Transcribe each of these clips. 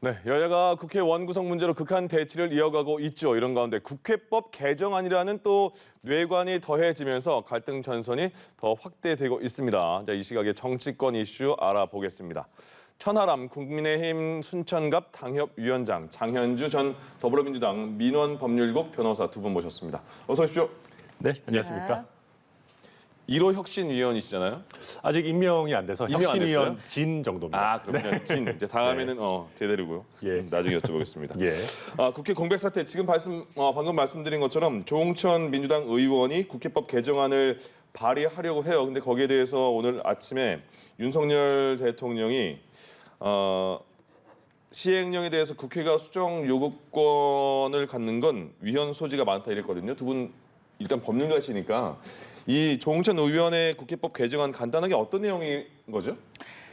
네, 여야가 국회 원구성 문제로 극한 대치를 이어가고 있죠. 이런 가운데 국회법 개정안이라는 또 뇌관이 더해지면서 갈등 전선이 더 확대되고 있습니다. 자, 이 시각의 정치권 이슈 알아보겠습니다. 천하람 국민의힘 순천갑 당협위원장, 장현주 전 더불어민주당 민원법률국 변호사 두 분 모셨습니다. 어서 오십시오. 네, 안녕하십니까. 1호 혁신위원이시잖아요. 아직 임명이 안 돼서 임명 안 혁신위원 진 정도입니다. 아, 그렇군요. 진. 이제 다음에는 제대로고요. 예. 나중에 여쭤보겠습니다. 예. 국회 공백 사태 지금 방금 말씀드린 것처럼 조홍천 민주당 의원이 국회법 개정안을 발의하려고 해요. 근데 거기에 대해서 오늘 아침에 윤석열 대통령이 시행령에 대해서 국회가 수정 요구권을 갖는 건 위헌 소지가 많다 이랬거든요. 두 분 일단 법률가시니까 이 조홍천 의원의 국회법 개정안 간단하게 어떤 내용인 거죠?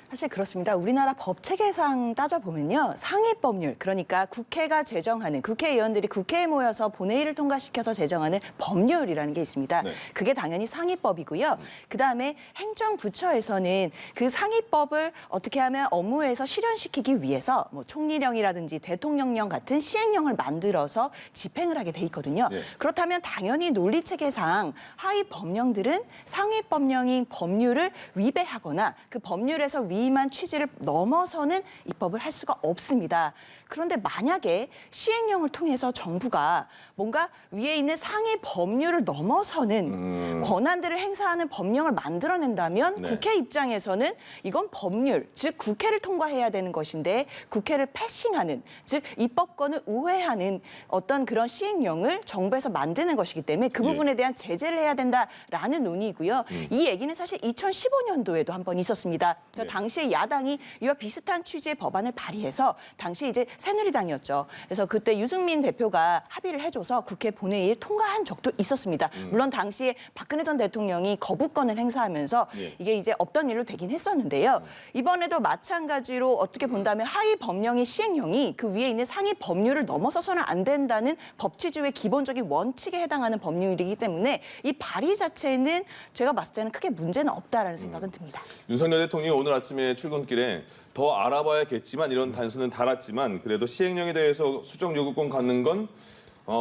사실 그렇습니다. 우리나라 법 체계상 따져보면요. 상위 법률, 그러니까 국회가 제정하는, 국회의원들이 국회에 모여서 본회의를 통과시켜서 제정하는 법률이라는 게 있습니다. 네. 그게 당연히 상위법이고요. 그다음에 행정부처에서는 그 상위법을 어떻게 하면 업무에서 실현시키기 위해서 뭐 총리령이라든지 대통령령 같은 시행령을 만들어서 집행을 하게 돼 있거든요. 네. 그렇다면 당연히 논리 체계상 하위 법령들은 상위 법령인 법률을 위배하거나 그 법률에서 위임한 취지를 넘어서는 입법을 할 수가 없습니다. 그런데 만약에 시행령을 통해서 정부가 뭔가 위에 있는 상위 법률을 넘어서는 권한들을 행사하는 법령을 만들어낸다면 네. 국회 입장에서는 이건 법률, 즉 국회를 통과해야 되는 것인데 국회를 패싱하는, 즉 입법권을 우회하는 어떤 그런 시행령을 정부에서 만드는 것이기 때문에 그 부분에 대한 제재를 해야 된다라는 논의이고요. 이 얘기는 사실 2015년도에도 한 번 있었습니다. 네. 당시에 야당이 이와 비슷한 취지의 법안을 발의해서 당시 이제 새누리당이었죠. 그래서 그때 유승민 대표가 합의를 해줘서 국회 본회의에 통과한 적도 있었습니다. 물론 당시에 박근혜 전 대통령이 거부권을 행사하면서 예. 이게 이제 없던 일로 되긴 했었는데요. 이번에도 마찬가지로 어떻게 본다면 하위 법령의 시행령이 그 위에 있는 상위 법률을 넘어서서는 안 된다는 법치주의 기본적인 원칙에 해당하는 법률이기 때문에 이 발의 자체는 제가 봤을 때는 크게 문제는 없다라는 생각은 듭니다. 윤석열 대통령이 오늘 아침에 출근길에 더 알아봐야겠지만 이런 단서는 달았지만 그래도 시행령에 대해서 수정 요구권 갖는 건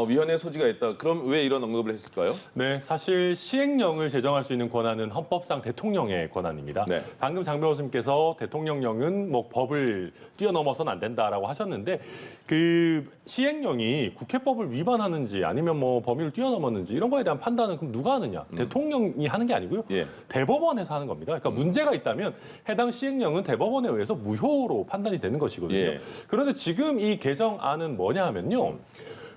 위헌의 소지가 있다. 그럼 왜 이런 언급을 했을까요? 네, 사실 시행령을 제정할 수 있는 권한은 헌법상 대통령의 권한입니다. 네. 방금 장 변호사님께서 대통령령은 뭐 법을 뛰어넘어서는 안 된다라고 하셨는데 그 시행령이 국회법을 위반하는지 아니면 뭐 범위를 뛰어넘었는지 이런 거에 대한 판단은 그럼 누가 하느냐? 대통령이 하는 게 아니고요. 예. 대법원에서 하는 겁니다. 그러니까 문제가 있다면 해당 시행령은 대법원에 의해서 무효로 판단이 되는 것이거든요. 예. 그런데 지금 이 개정안은 뭐냐 하면요.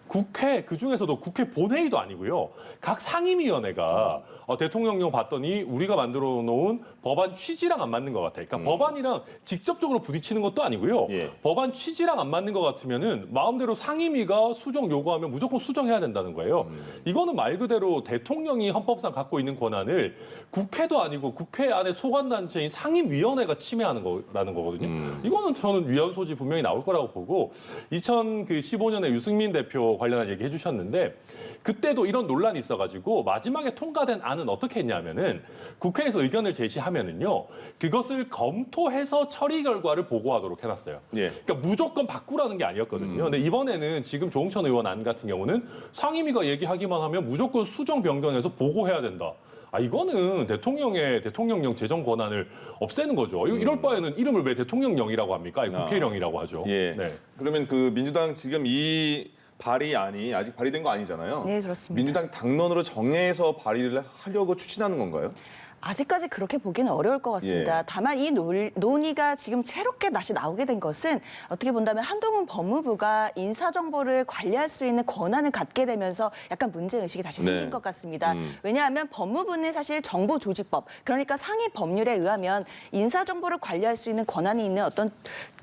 국회, 그중에서도 국회 본회의도 아니고요. 각 상임위원회가 대통령령 봤더니 우리가 만들어 놓은 법안 취지랑 안 맞는 것 같아요. 그러니까 법안이랑 직접적으로 부딪히는 것도 아니고요. 예. 법안 취지랑 안 맞는 것 같으면은 마음대로 상임위가 수정 요구하면 무조건 수정해야 된다는 거예요. 이거는 말 그대로 대통령이 헌법상 갖고 있는 권한을 국회도 아니고 국회 안에 소관단체인 상임위원회가 침해하는 거라는 거거든요. 이거는 저는 위헌 소지 분명히 나올 거라고 보고 2015년에 유승민 대표 관련한 얘기 해주셨는데 그때도 이런 논란이 있어가지고 마지막에 통과된 안은 어떻게 했냐면은 국회에서 의견을 제시하면은요 그것을 검토해서 처리 결과를 보고하도록 해놨어요. 예. 그러니까 무조건 바꾸라는 게 아니었거든요. 근데 이번에는 지금 조홍천 의원 안 같은 경우는 상임위가 얘기하기만 하면 무조건 수정 변경해서 보고해야 된다. 이거는 대통령령 제정 권한을 없애는 거죠. 이럴 바에는 이름을 왜 대통령령이라고 합니까? 국회령이라고 하죠. 예. 네. 그러면 그 민주당 지금 이 발의안이 아직 발의된 거 아니잖아요. 네, 그렇습니다. 민주당 당론으로 정해서 발의를 하려고 추진하는 건가요? 아직까지 그렇게 보기는 어려울 것 같습니다. 예. 다만 이 논의가 지금 새롭게 다시 나오게 된 것은 어떻게 본다면 한동훈 법무부가 인사정보를 관리할 수 있는 권한을 갖게 되면서 약간 문제의식이 다시 생긴 네. 것 같습니다. 왜냐하면 법무부는 사실 정보조직법, 그러니까 상위 법률에 의하면 인사정보를 관리할 수 있는 권한이 있는 어떤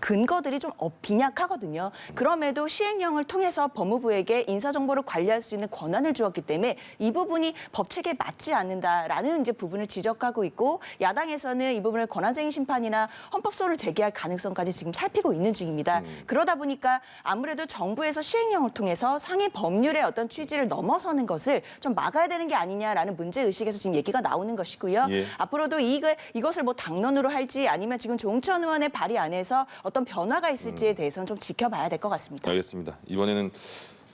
근거들이 좀 빈약하거든요. 그럼에도 시행령을 통해서 법무부에게 인사정보를 관리할 수 있는 권한을 주었기 때문에 이 부분이 법체계에 맞지 않는다라는 이제 부분을 지적 지적하고 있고 야당에서는 이 부분을 권한쟁의 심판이나 헌법소원을 제기할 가능성까지 지금 살피고 있는 중입니다. 그러다 보니까 아무래도 정부에서 시행령을 통해서 상위 법률의 어떤 취지를 넘어서는 것을 좀 막아야 되는 게 아니냐라는 문제의식에서 지금 얘기가 나오는 것이고요. 예. 앞으로도 이것을 뭐 당론으로 할지 아니면 지금 조응천 의원의 발의 안에서 어떤 변화가 있을지에 대해서는 좀 지켜봐야 될 것 같습니다. 알겠습니다. 이번에는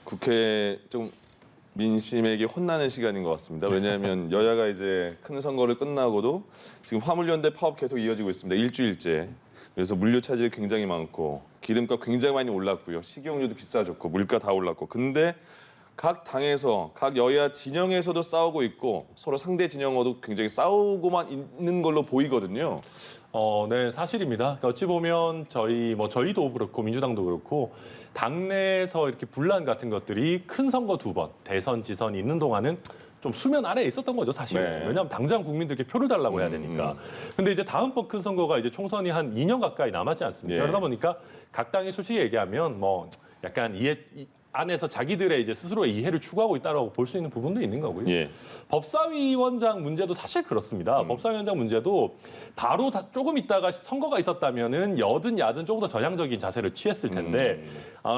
국회 좀 민심에게 혼나는 시간인 것 같습니다. 왜냐하면 여야가 이제 큰 선거를 끝나고도 지금 화물연대 파업 계속 이어지고 있습니다. 일주일째. 그래서 물류 차질이 굉장히 많고 기름값 굉장히 많이 올랐고요. 식용유도 비싸졌고 물가 다 올랐고. 근데 각 당에서 각 여야 진영에서도 싸우고 있고 서로 상대 진영어도 굉장히 싸우고만 있는 걸로 보이거든요. 네, 사실입니다. 그러니까 어찌 보면 저희도 그렇고 민주당도 그렇고 당내에서 이렇게 분란 같은 것들이 큰 선거 2번, 대선, 지선이 있는 동안은 좀 수면 아래에 있었던 거죠, 사실. 네. 왜냐하면 당장 국민들께 표를 달라고 해야 되니까. 근데 이제 다음번 큰 선거가 이제 총선이 한 2년 가까이 남았지 않습니까? 예. 그러다 보니까 각 당이 솔직히 얘기하면 뭐 약간 안에서 자기들의 이제 스스로의 이해를 추구하고 있다라고 볼 수 있는 부분도 있는 거고요. 예. 법사위원장 문제도 사실 그렇습니다. 법사위원장 문제도 바로 조금 있다가 선거가 있었다면은 여든 야든 조금 더 전향적인 자세를 취했을 텐데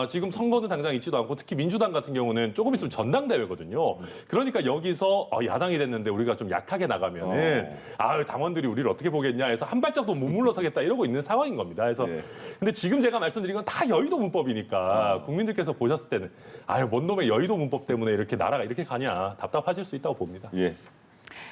지금 선거는 당장 있지도 않고 특히 민주당 같은 경우는 조금 있으면 전당대회거든요. 그러니까 여기서 야당이 됐는데 우리가 좀 약하게 나가면은 당원들이 우리를 어떻게 보겠냐 해서 한 발짝도 못 물러서겠다 이러고 있는 상황인 겁니다. 그래서 예. 근데 지금 제가 말씀드린 건 다 여의도 문법이니까 국민들께서 보셨을 때는 뭔 놈의 여의도 문법 때문에 이렇게 나라가 이렇게 가냐 답답하실 수 있다고 봅니다. 예.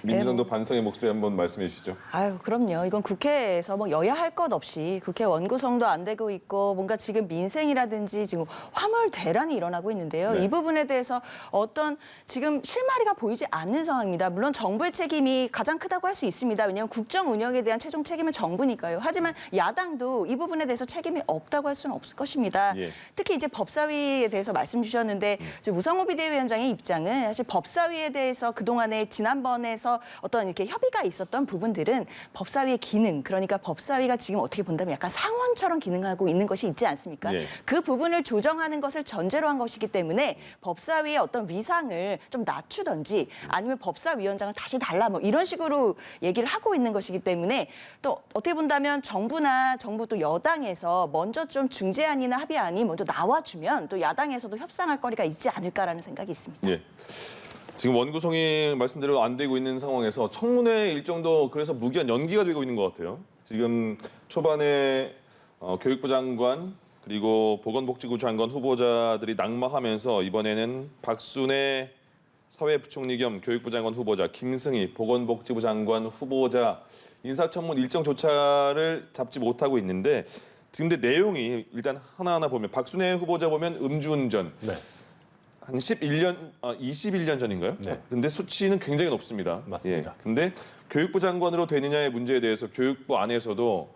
민주당도 반성의 목소리 한번 말씀해 주시죠. 아유, 그럼요. 이건 국회에서 뭐 여야 할 것 없이 국회 원구성도 안 되고 있고 뭔가 지금 민생이라든지 지금 화물 대란이 일어나고 있는데요. 네. 이 부분에 대해서 어떤 지금 실마리가 보이지 않는 상황입니다. 물론 정부의 책임이 가장 크다고 할 수 있습니다. 왜냐하면 국정 운영에 대한 최종 책임은 정부니까요. 하지만 야당도 이 부분에 대해서 책임이 없다고 할 수는 없을 것입니다. 예. 특히 이제 법사위에 대해서 말씀 주셨는데 이제 우상호 비대위원장의 입장은 사실 법사위에 대해서 그동안에 지난번에서 어떤 이렇게 협의가 있었던 부분들은 법사위의 기능, 그러니까 법사위가 지금 어떻게 본다면 약간 상원처럼 기능하고 있는 것이 있지 않습니까? 예. 그 부분을 조정하는 것을 전제로 한 것이기 때문에 법사위의 어떤 위상을 좀 낮추든지 아니면 법사위원장을 다시 달라 뭐 이런 식으로 얘기를 하고 있는 것이기 때문에 또 어떻게 본다면 정부 또 여당에서 먼저 좀 중재안이나 합의안이 먼저 나와주면 또 야당에서도 협상할 거리가 있지 않을까라는 생각이 있습니다. 예. 지금 원구성이 말씀대로 안 되고 있는 상황에서 청문회 일정도 그래서 무기한 연기가 되고 있는 것 같아요. 지금 초반에 교육부 장관 그리고 보건복지부 장관 후보자들이 낙마하면서 이번에는 박순애 사회부총리 겸 교육부 장관 후보자, 김승희 보건복지부 장관 후보자 인사청문 일정조차를 잡지 못하고 있는데 지금 근데 내용이 일단 하나하나 보면 박순애 후보자 보면 음주운전 네. 한 21년 전인가요? 네. 근데 수치는 굉장히 높습니다. 맞습니다. 예. 근데 교육부 장관으로 되느냐의 문제에 대해서 교육부 안에서도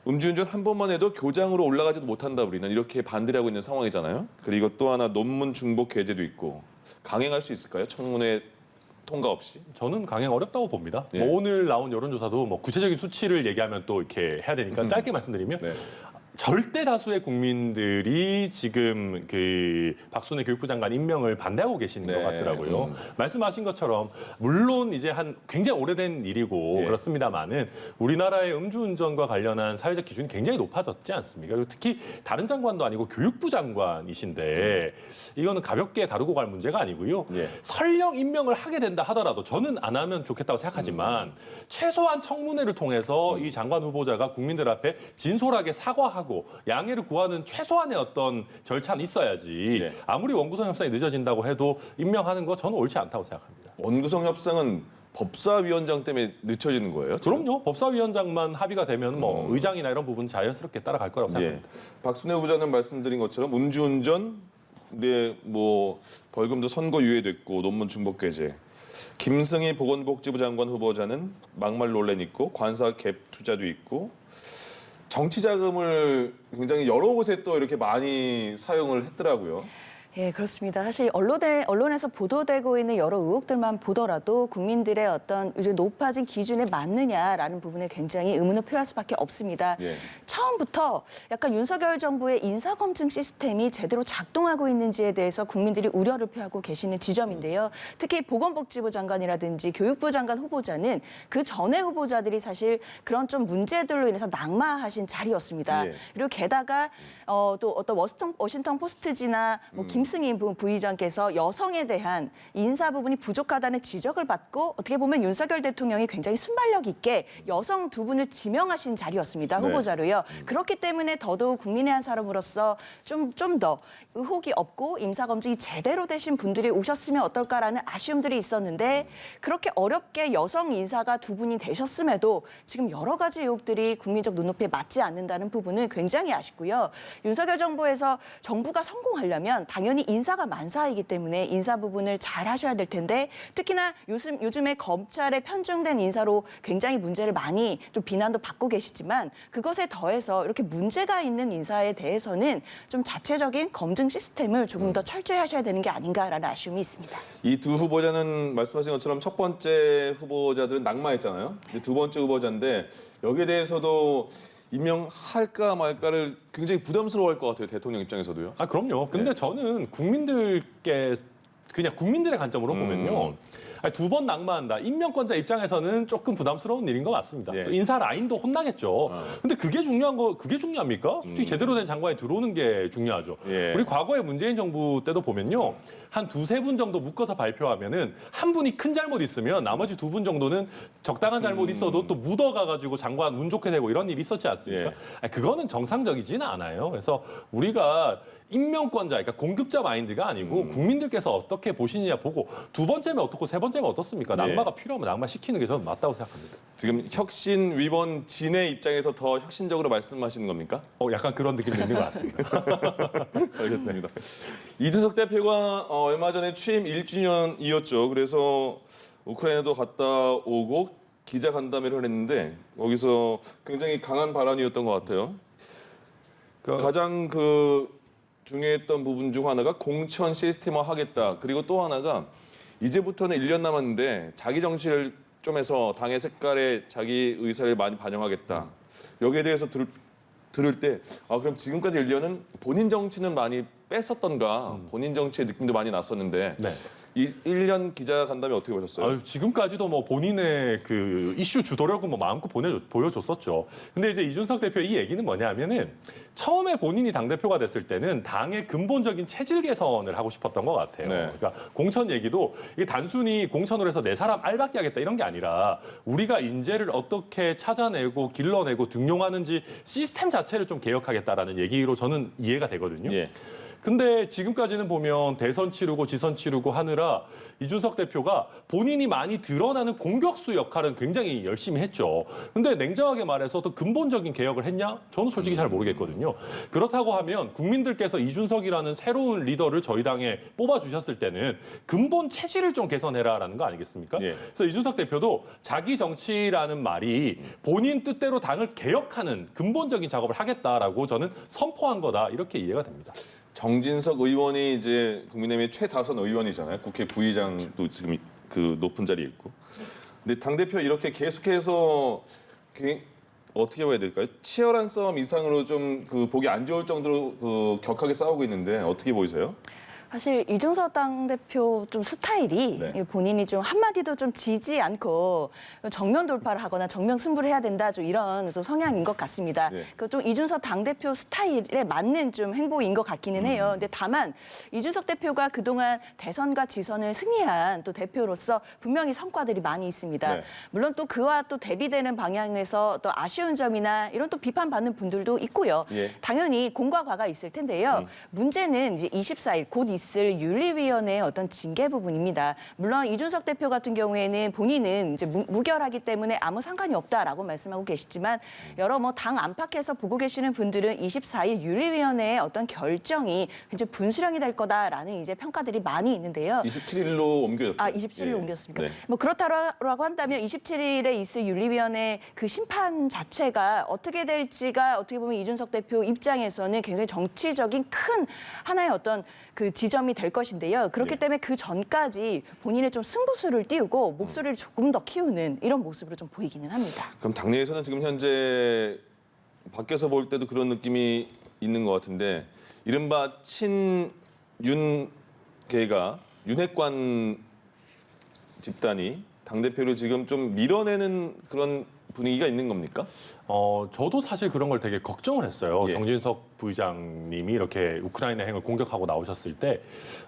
음주운전 한 번만 해도 교장으로 올라가지도 못한다 우리는 이렇게 반대를 하고 있는 상황이잖아요. 그리고 또 하나 논문 중복 게재도 있고 강행할 수 있을까요? 청문회 통과 없이? 저는 강행 어렵다고 봅니다. 예. 뭐 오늘 나온 여론조사도 뭐 구체적인 수치를 얘기하면 또 이렇게 해야 되니까 짧게 말씀드리면 네. 절대 다수의 국민들이 지금 그 박순애 교육부 장관 임명을 반대하고 계시는 네. 것 같더라고요. 말씀하신 것처럼 물론 이제 한 굉장히 오래된 일이고 예. 그렇습니다만은 우리나라의 음주운전과 관련한 사회적 기준이 굉장히 높아졌지 않습니까? 그리고 특히 다른 장관도 아니고 교육부 장관이신데 이거는 가볍게 다루고 갈 문제가 아니고요. 예. 설령 임명을 하게 된다 하더라도 저는 안 하면 좋겠다고 생각하지만 최소한 청문회를 통해서 이 장관 후보자가 국민들 앞에 진솔하게 사과하고 양해를 구하는 최소한의 어떤 절차는 있어야지 예. 아무리 원구성 협상이 늦어진다고 해도 임명하는 거 저는 옳지 않다고 생각합니다. 원구성 협상은 법사위원장 때문에 늦춰지는 거예요? 지금? 그럼요. 법사위원장만 합의가 되면 뭐 의장이나 이런 부분 자연스럽게 따라갈 거라고 예. 생각합니다. 박순애 후보자는 말씀드린 것처럼 음주운전, 근데 뭐 벌금도 선고 유예됐고 논문 중복 게재. 김승희 보건복지부 장관 후보자는 막말 논란 있고 관사 갭 투자도 있고 정치 자금을 굉장히 여러 곳에 또 이렇게 많이 사용을 했더라고요. 예, 그렇습니다. 사실 언론에서 보도되고 있는 여러 의혹들만 보더라도 국민들의 어떤 이제 높아진 기준에 맞느냐라는 부분에 굉장히 의문을 표할 수밖에 없습니다. 예. 처음부터 약간 윤석열 정부의 인사검증 시스템이 제대로 작동하고 있는지에 대해서 국민들이 우려를 표하고 계시는 지점인데요. 특히 보건복지부 장관이라든지 교육부 장관 후보자는 그 전에 후보자들이 사실 그런 좀 문제들로 인해서 낙마하신 자리였습니다. 예. 그리고 게다가 또 어떤 워싱턴 포스트지나 뭐 김승희 부의장께서 여성에 대한 인사 부분이 부족하다는 지적을 받고 어떻게 보면 윤석열 대통령이 굉장히 순발력 있게 여성 두 분을 지명하신 자리였습니다. 네. 후보자로요. 그렇기 때문에 더더욱 국민의 한 사람으로서 좀 더 의혹이 없고 인사검증이 제대로 되신 분들이 오셨으면 어떨까라는 아쉬움들이 있었는데 그렇게 어렵게 여성 인사가 두 분이 되셨음에도 지금 여러 가지 의혹들이 국민적 눈높이에 맞지 않는다는 부분은 굉장히 아쉽고요. 윤석열 정부에서 정부가 성공하려면 당연히 인사가 만사이기 때문에 인사 부분을 잘 하셔야 될 텐데 특히나 요즘에 검찰에 편중된 인사로 굉장히 문제를 많이 좀 비난도 받고 계시지만 그것에 더해서 이렇게 문제가 있는 인사에 대해서는 좀 자체적인 검증 시스템을 조금 더 철저히 하셔야 되는 게 아닌가라는 아쉬움이 있습니다. 이 두 후보자는 말씀하신 것처럼 첫 번째 후보자들은 낙마했잖아요. 이제 두 번째 후보자인데 여기에 대해서도 임명할까 말까를 굉장히 부담스러워할 것 같아요. 대통령 입장에서도요. 아, 그럼요. 근데 저는 그냥 국민들의 관점으로 보면요. 두 번 낙마한다. 임명권자 입장에서는 조금 부담스러운 일인 것 같습니다. 예. 또 인사 라인도 혼나겠죠. 근데 그게 중요합니까? 솔직히 제대로 된 장관이 들어오는 게 중요하죠. 예. 우리 과거에 문재인 정부 때도 보면요. 한 두세 분 정도 묶어서 발표하면은 한 분이 큰 잘못 있으면 나머지 두 분 정도는 적당한 잘못 있어도 또 묻어가가지고 장관 운 좋게 되고 이런 일이 있었지 않습니까? 예. 아니, 그거는 정상적이지는 않아요. 그래서 우리가 임명권자, 그러니까 공급자 마인드가 아니고 국민들께서 어떻게 보시느냐 보고 두 번째면 어떻고 세 번째면 어떻습니까? 낙마가 필요하면 낙마시키는 게 저는 맞다고 생각합니다. 지금 혁신 위원 진의 입장에서 더 혁신적으로 말씀하시는 겁니까? 약간 그런 느낌이 있는 것 같습니다. 알겠습니다. 이준석 대표가 얼마 전에 취임 1주년이었죠. 그래서 우크라이나도 갔다 오고 기자 간담회를 했는데 거기서 굉장히 강한 발언이었던 것 같아요. 가장 중요했던 부분 중 하나가 공천 시스템화 하겠다. 그리고 또 하나가 이제부터는 1년 남았는데 자기 정치를 좀 해서 당의 색깔에 자기 의사를 많이 반영하겠다. 여기에 대해서 들을 때 그럼 지금까지 1년은 본인 정치는 많이 뺐었던가 본인 정치의 느낌도 많이 났었는데 네. 이 1년 기자 간담회 어떻게 보셨어요? 지금까지도 뭐 본인의 그 이슈 주도력은 뭐 마음껏 보여줬었죠. 근데 이제 이준석 대표 이 얘기는 뭐냐면은 처음에 본인이 당대표가 됐을 때는 당의 근본적인 체질 개선을 하고 싶었던 것 같아요. 네. 그러니까 공천 얘기도 이게 단순히 공천으로 해서 내 사람 알박기 하겠다 이런 게 아니라 우리가 인재를 어떻게 찾아내고 길러내고 등용하는지 시스템 자체를 좀 개혁하겠다라는 얘기로 저는 이해가 되거든요. 예. 근데 지금까지는 보면 대선 치르고 지선 치르고 하느라 이준석 대표가 본인이 많이 드러나는 공격수 역할은 굉장히 열심히 했죠. 근데 냉정하게 말해서 또 근본적인 개혁을 했냐? 저는 솔직히 잘 모르겠거든요. 그렇다고 하면 국민들께서 이준석이라는 새로운 리더를 저희 당에 뽑아주셨을 때는 근본 체질을 좀 개선해라라는 거 아니겠습니까? 예. 그래서 이준석 대표도 자기 정치라는 말이 본인 뜻대로 당을 개혁하는 근본적인 작업을 하겠다라고 저는 선포한 거다. 이렇게 이해가 됩니다. 정진석 의원이 이제 국민의힘의 최다선 의원이잖아요. 국회 부의장도 지금 그 높은 자리에 있고. 근데 당대표 이렇게 계속해서 어떻게 봐야 될까요? 치열한 싸움 이상으로 좀 보기 안 좋을 정도로 격하게 싸우고 있는데 어떻게 보이세요? 사실 이준석 당대표 좀 스타일이 네. 본인이 좀 한마디도 좀 지지 않고 정면 돌파를 하거나 정면 승부를 해야 된다 좀 이런 좀 성향인 것 같습니다. 네. 좀 이준석 당대표 스타일에 맞는 좀 행보인 것 같기는 해요. 근데 다만 이준석 대표가 그동안 대선과 지선을 승리한 또 대표로서 분명히 성과들이 많이 있습니다. 네. 물론 또 그와 또 대비되는 방향에서 또 아쉬운 점이나 이런 또 비판받는 분들도 있고요. 예. 당연히 공과 과가 있을 텐데요. 문제는 이제 24일 곧 있을 윤리위원회의 어떤 징계 부분입니다. 물론 이준석 대표 같은 경우에는 본인은 이제 무결하기 때문에 아무 상관이 없다라고 말씀하고 계시지만 여러 당 안팎에서 보고 계시는 분들은 24일 윤리위원회의 어떤 결정이 굉장히 분수령이 될 거다라는 이제 평가들이 많이 있는데요. 27일로 옮겨졌죠. 27일 옮겼습니까? 네. 뭐 그렇다라고 한다면 27일에 있을 윤리위원회 그 심판 자체가 어떻게 될지가 어떻게 보면 이준석 대표 입장에서는 굉장히 정치적인 큰 하나의 어떤 그 지점이 될 것인데요. 그렇기 예. 때문에 그 전까지 본인의 좀 승부수를 띄우고 목소리를 조금 더 키우는 이런 모습으로 좀 보이기는 합니다. 그럼 당내에서는 지금 현재 밖에서 볼 때도 그런 느낌이 있는 것 같은데 이른바 친윤계가 윤핵관 집단이 당대표를 지금 좀 밀어내는 그런 분위기가 있는 겁니까? 저도 사실 그런 걸 되게 걱정을 했어요. 예. 정진석 부의장님이 이렇게 우크라이나 행을 공격하고 나오셨을 때.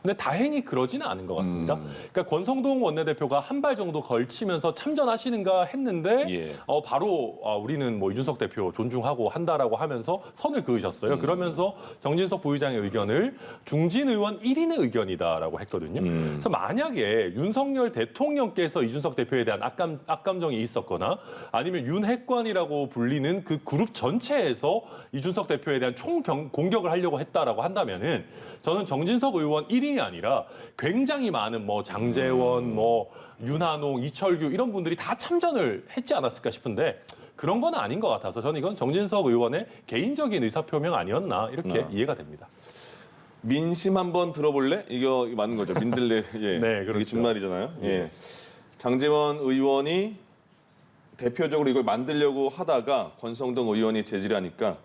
근데 다행히 그러지는 않은 것 같습니다. 그러니까 권성동 원내대표가 한 발 정도 걸치면서 참전하시는가 했는데 예. 바로 우리는 뭐 이준석 대표 존중하고 한다라고 하면서 선을 그으셨어요. 그러면서 정진석 부의장의 의견을 중진 의원 1인의 의견이다라고 했거든요. 그래서 만약에 윤석열 대통령께서 이준석 대표에 대한 악감정이 있었거나 아니면 윤핵관이라고 불리는 그 그룹 전체에서 이준석 대표에 대한 공격을 하려고 했다라고 한다면은 저는 정진석 의원 1인이 아니라 굉장히 많은 뭐 장제원, 뭐 윤한홍, 이철규 이런 분들이 다 참전을 했지 않았을까 싶은데 그런 건 아닌 것 같아서 저는 이건 정진석 의원의 개인적인 의사표명 아니었나 이렇게 이해가 됩니다. 민심 한번 들어볼래? 이거 맞는 거죠. 민들레. 예. 네, 그게 그렇죠. 준말이잖아요. 예. 장제원 의원이 대표적으로 이걸 만들려고 하다가 권성동 의원이 제지를 하니까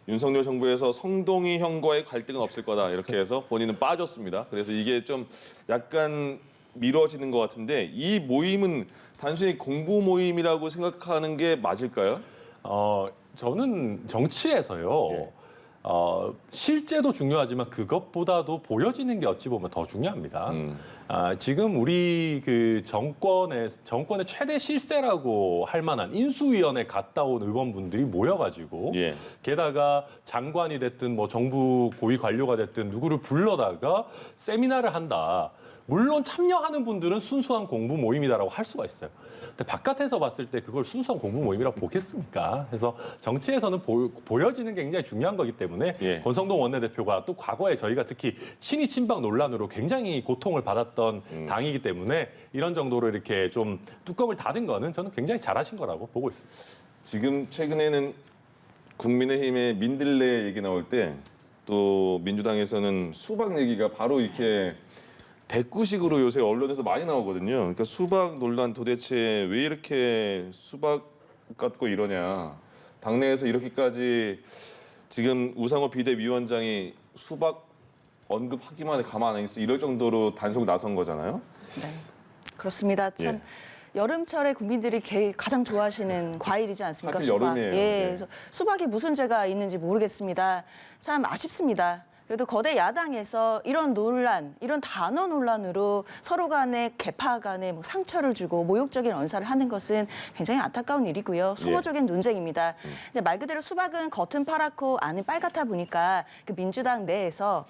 윤석열 정부에서 성동이 형과의 갈등은 없을 거다 이렇게 해서 본인은 빠졌습니다. 그래서 이게 좀 약간 미뤄지는 것 같은데 이 모임은 단순히 공부 모임이라고 생각하는 게 맞을까요? 저는 정치에서요. 예. 실제도 중요하지만 그것보다도 보여지는 게 어찌 보면 더 중요합니다. 지금 우리 그 정권의 최대 실세라고 할 만한 인수위원회 갔다 온 의원분들이 모여가지고 예. 게다가 장관이 됐든 뭐 정부 고위 관료가 됐든 누구를 불러다가 세미나를 한다. 물론 참여하는 분들은 순수한 공부 모임이다라고 할 수가 있어요. 근데 바깥에서 봤을 때 그걸 순수한 공부 모임이라고 보겠습니까? 그래서 정치에서는 보여지는 게 굉장히 중요한 거기 때문에 예. 권성동 원내대표가 또 과거에 저희가 특히 친이 친박 논란으로 굉장히 고통을 받았던 당이기 때문에 이런 정도로 이렇게 좀 뚜껑을 닫은 거는 저는 굉장히 잘하신 거라고 보고 있습니다. 지금 최근에는 국민의힘의 민들레 얘기 나올 때 또 민주당에서는 수박 얘기가 바로 이렇게 대꾸식으로 요새 언론에서 많이 나오거든요. 그러니까 수박 논란 도대체 왜 이렇게 수박 갖고 이러냐. 당내에서 이렇게까지 지금 우상호 비대위원장이 수박 언급하기만 해 가만 안 있어 이럴 정도로 단속 나선 거잖아요. 네, 그렇습니다. 참 여름철에 국민들이 가장 좋아하시는 과일이지 않습니까? 하필 수박. 여름이에요. 예, 네. 그래서 수박이 무슨 죄가 있는지 모르겠습니다. 참 아쉽습니다. 그래도 거대 야당에서 이런 논란, 이런 단어 논란으로 서로 간에 개파 간에 뭐 상처를 주고 모욕적인 언사를 하는 것은 굉장히 안타까운 일이고요. 소모적인 논쟁입니다. 이제 말 그대로 수박은 겉은 파랗고 안은 빨갛다 보니까 그 민주당 내에서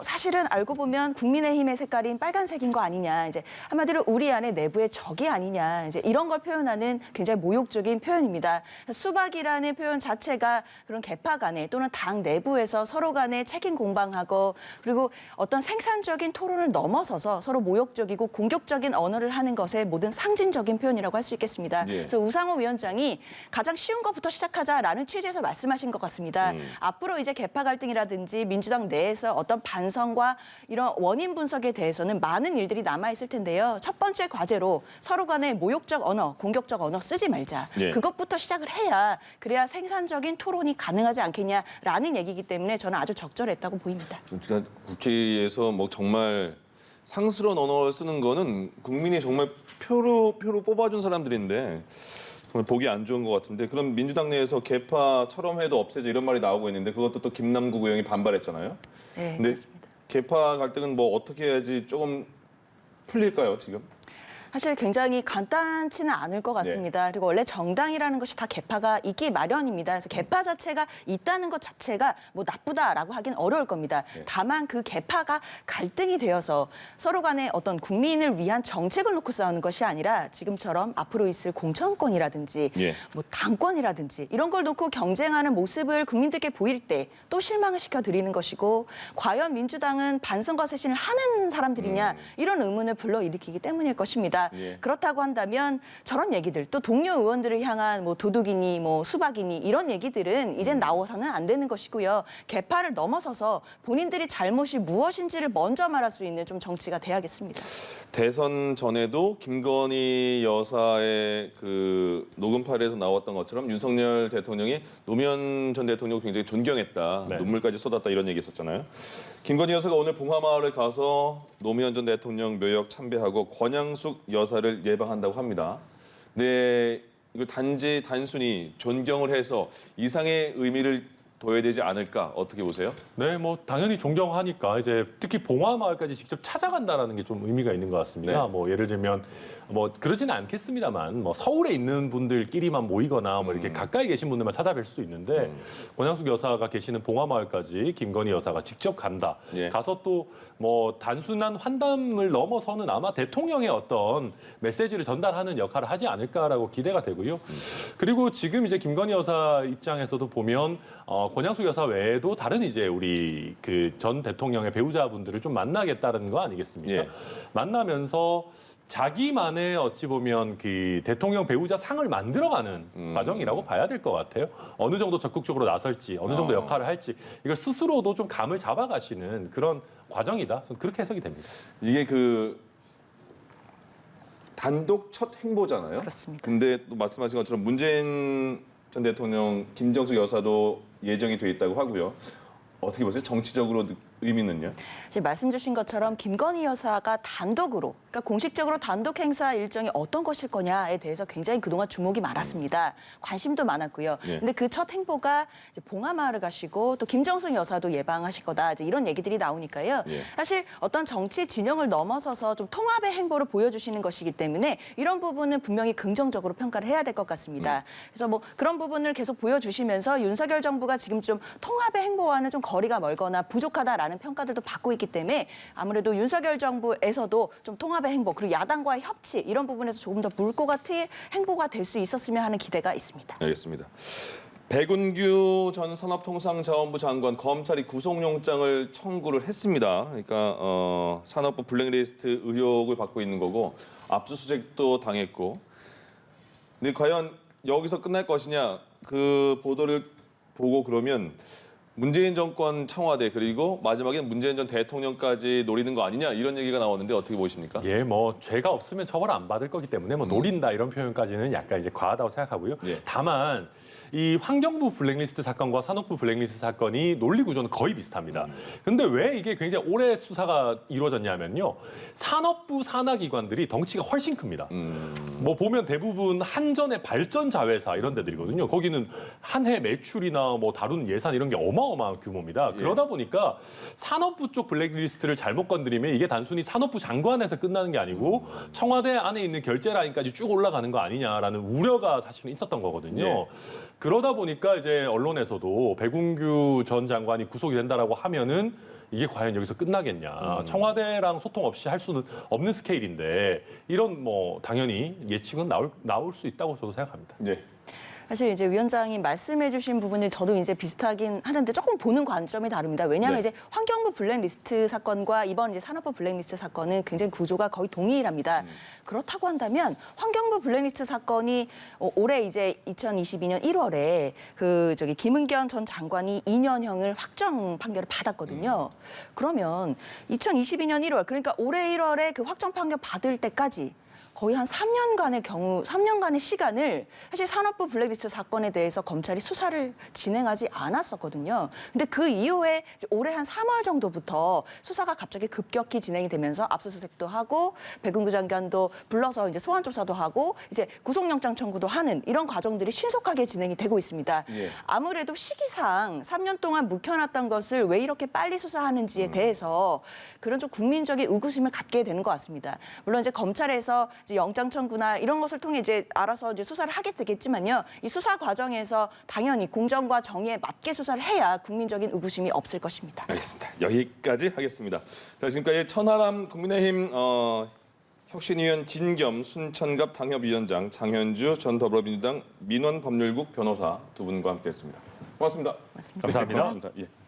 사실은 알고 보면 국민의힘의 색깔인 빨간색인 거 아니냐. 이제 한마디로 우리 안에 내부의 적이 아니냐. 이제 이런 걸 표현하는 굉장히 모욕적인 표현입니다. 수박이라는 표현 자체가 그런 개파 간에 또는 당 내부에서 서로 간에 책임 공방 하고 그리고 어떤 생산적인 토론을 넘어서서 서로 모욕적이고 공격적인 언어를 하는 것의 모든 상징적인 표현이라고 할 수 있겠습니다. 예. 그래서 우상호 위원장이 가장 쉬운 것부터 시작하자라는 취지에서 말씀하신 것 같습니다. 앞으로 이제 개파 갈등이라든지 민주당 내에서 어떤 반성과 이런 원인 분석에 대해서는 많은 일들이 남아 있을 텐데요. 첫 번째 과제로 서로 간에 모욕적 언어, 공격적 언어 쓰지 말자. 예. 그것부터 시작을 해야 그래야 생산적인 토론이 가능하지 않겠냐라는 얘기이기 때문에 저는 아주 적절했다고 보입니다. 제가 국회에서 뭐 정말 상스러운 언어를 쓰는 거는 국민이 정말 표로 뽑아준 사람들인데 정말 보기 안 좋은 것 같은데 그럼 민주당 내에서 개파처럼 해도 없애자 이런 말이 나오고 있는데 그것도 또 김남국 의원이 반발했잖아요. 네, 근데 그렇습니다. 개파 갈등은 뭐 어떻게 해야지 조금 풀릴까요 지금? 사실 굉장히 간단치는 않을 것 같습니다. 그리고 원래 정당이라는 것이 다 개파가 있기 마련입니다. 그래서 개파 자체가 있다는 것 자체가 뭐 나쁘다라고 하긴 어려울 겁니다. 다만 그 개파가 갈등이 되어서 서로 간에 어떤 국민을 위한 정책을 놓고 싸우는 것이 아니라 지금처럼 앞으로 있을 공천권이라든지 뭐 당권이라든지 이런 걸 놓고 경쟁하는 모습을 국민들께 보일 때 또 실망을 시켜드리는 것이고 과연 민주당은 반성과 쇄신을 하는 사람들이냐 이런 의문을 불러일으키기 때문일 것입니다. 있습니다. 예. 그렇다고 한다면 저런 얘기들 또 동료 의원들을 향한 뭐 도둑이니 뭐 수박이니 이런 얘기들은 이젠 나와서는 안 되는 것이고요. 계파를 넘어서서 본인들이 잘못이 무엇인지를 먼저 말할 수 있는 좀 정치가 돼야겠습니다. 대선 전에도 김건희 여사의 그 녹음 파일에서 나왔던 것처럼 윤석열 대통령이 노무현 전 대통령을 굉장히 존경했다. 네. 눈물까지 쏟았다 이런 얘기 있었잖아요. 김건희 여사가 오늘 봉화마을에 가서 노무현 전 대통령 묘역 참배하고 권양숙 여사를 예방한다고 합니다. 네, 이거 단순히 존경을 해서 이상의 의미를 둬야 되지 않을까 어떻게 보세요? 네, 뭐 당연히 존경하니까 이제 특히 봉화마을까지 직접 찾아간다라는 게 좀 의미가 있는 것 같습니다. 네. 뭐 예를 들면 뭐 그러지는 않겠습니다만 뭐 서울에 있는 분들끼리만 모이거나 뭐 이렇게 가까이 계신 분들만 찾아뵐 수도 있는데 권양숙 여사가 계시는 봉화마을까지 김건희 여사가 직접 간다. 예. 가서 또 뭐 단순한 환담을 넘어서는 아마 대통령의 어떤 메시지를 전달하는 역할을 하지 않을까라고 기대가 되고요. 그리고 지금 이제 김건희 여사 입장에서도 보면 권양숙 여사 외에도 다른 이제 우리 그 전 대통령의 배우자분들을 좀 만나겠다는 거 아니겠습니까? 예. 만나면서 자기만의 어찌 보면 그 대통령 배우자 상을 만들어가는 과정이라고 봐야 될 것 같아요. 어느 정도 적극적으로 나설지, 어느 정도 역할을 할지 이걸 스스로도 좀 감을 잡아가시는 그런 과정이다. 저는 그렇게 해석이 됩니다. 이게 그 단독 첫 행보잖아요. 그렇습니다. 근데 또 말씀하신 것처럼 문재인 전 대통령, 김정숙 여사도 예정이 돼 있다고 하고요. 어떻게 보세요? 정치적으로 의미는요? 지금 말씀 주신 것처럼 김건희 여사가 단독으로, 그러니까 공식적으로 단독 행사 일정이 어떤 것일 거냐에 대해서 굉장히 그동안 주목이 많았습니다. 관심도 많았고요. 예. 근데 그 첫 행보가 이제 봉화마을을 가시고 또 김정숙 여사도 예방하실 거다. 이제 이런 얘기들이 나오니까요. 예. 사실 어떤 정치 진영을 넘어서서 좀 통합의 행보를 보여주시는 것이기 때문에 이런 부분은 분명히 긍정적으로 평가를 해야 될 것 같습니다. 그래서 뭐 그런 부분을 계속 보여주시면서 윤석열 정부가 지금 좀 통합의 행보와는 좀 거리가 멀거나 부족하다라는 평가들도 받고 있기 때문에 아무래도 윤석열 정부에서도 좀 통합의 행보 그리고 야당과의 협치 이런 부분에서 조금 더 물꼬가 트일 행보가 될 수 있었으면 하는 기대가 있습니다. 알겠습니다. 백운규 전 산업통상자원부 장관 검찰이 구속영장을 청구를 했습니다. 그러니까 산업부 블랙리스트 의혹을 받고 있는 거고 압수수색도 당했고. 근데 과연 여기서 끝날 것이냐 그 보도를 보고 그러면 문재인 정권 청와대 그리고 마지막에 문재인 전 대통령까지 노리는 거 아니냐 이런 얘기가 나오는데 어떻게 보십니까? 예, 뭐 죄가 없으면 처벌 안 받을 거기 때문에 뭐 노린다 이런 표현까지는 약간 이제 과하다고 생각하고요. 예. 다만 이 환경부 블랙리스트 사건과 산업부 블랙리스트 사건이 논리 구조는 거의 비슷합니다. 근데 왜 이게 굉장히 오래 수사가 이루어졌냐면요. 산업부 산하기관들이 덩치가 훨씬 큽니다. 뭐 보면 대부분 한전의 발전 자회사 이런 데들이거든요. 거기는 한 해 매출이나 뭐 다룬 예산 이런 게 어마어마한 규모입니다. 그러다 보니까 산업부 쪽 블랙리스트를 잘못 건드리면 이게 단순히 산업부 장관에서 끝나는 게 아니고 청와대 안에 있는 결제 라인까지 쭉 올라가는 거 아니냐라는 우려가 사실은 있었던 거거든요. 예. 그러다 보니까 이제 언론에서도 백운규 전 장관이 구속이 된다라고 하면은 이게 과연 여기서 끝나겠냐. 청와대랑 소통 없이 할 수는 없는 스케일인데 이런 뭐 당연히 예측은 나올 수 있다고 저도 생각합니다. 네. 사실 이제 위원장이 말씀해주신 부분이 저도 이제 비슷하긴 하는데 조금 보는 관점이 다릅니다. 왜냐하면 네. 이제 환경부 블랙리스트 사건과 이번 이제 산업부 블랙리스트 사건은 굉장히 구조가 거의 동일합니다. 그렇다고 한다면 환경부 블랙리스트 사건이 올해 이제 2022년 1월에 그 저기 김은경 전 장관이 2년형을 확정 판결을 받았거든요. 그러면 2022년 1월 그러니까 올해 1월에 그 확정 판결 받을 때까지 거의 한 3년간의 시간을 사실 산업부 블랙리스트 사건에 대해서 검찰이 수사를 진행하지 않았었거든요. 근데 그 이후에 이제 올해 한 3월 정도부터 수사가 갑자기 급격히 진행이 되면서 압수수색도 하고 백운규 장관도 불러서 이제 소환 조사도 하고 이제 구속영장 청구도 하는 이런 과정들이 신속하게 진행이 되고 있습니다. 예. 아무래도 시기상 3년 동안 묵혀놨던 것을 왜 이렇게 빨리 수사하는지에 대해서 그런 좀 국민적인 의구심을 갖게 되는 것 같습니다. 물론 이제 검찰에서 이제 영장 청구나 이런 것을 통해 이제 알아서 이제 수사를 하게 되겠지만요. 이 수사 과정에서 당연히 공정과 정의에 맞게 수사를 해야 국민적인 의구심이 없을 것입니다. 알겠습니다. 여기까지 하겠습니다. 자, 지금까지 천하람 국민의힘 혁신위원 진겸 순천갑 당협위원장 장현주 전 더불어민주당 민원법률국 변호사 두 분과 함께했습니다. 고맙습니다. 맞습니다. 감사합니다. 고맙습니다. 예.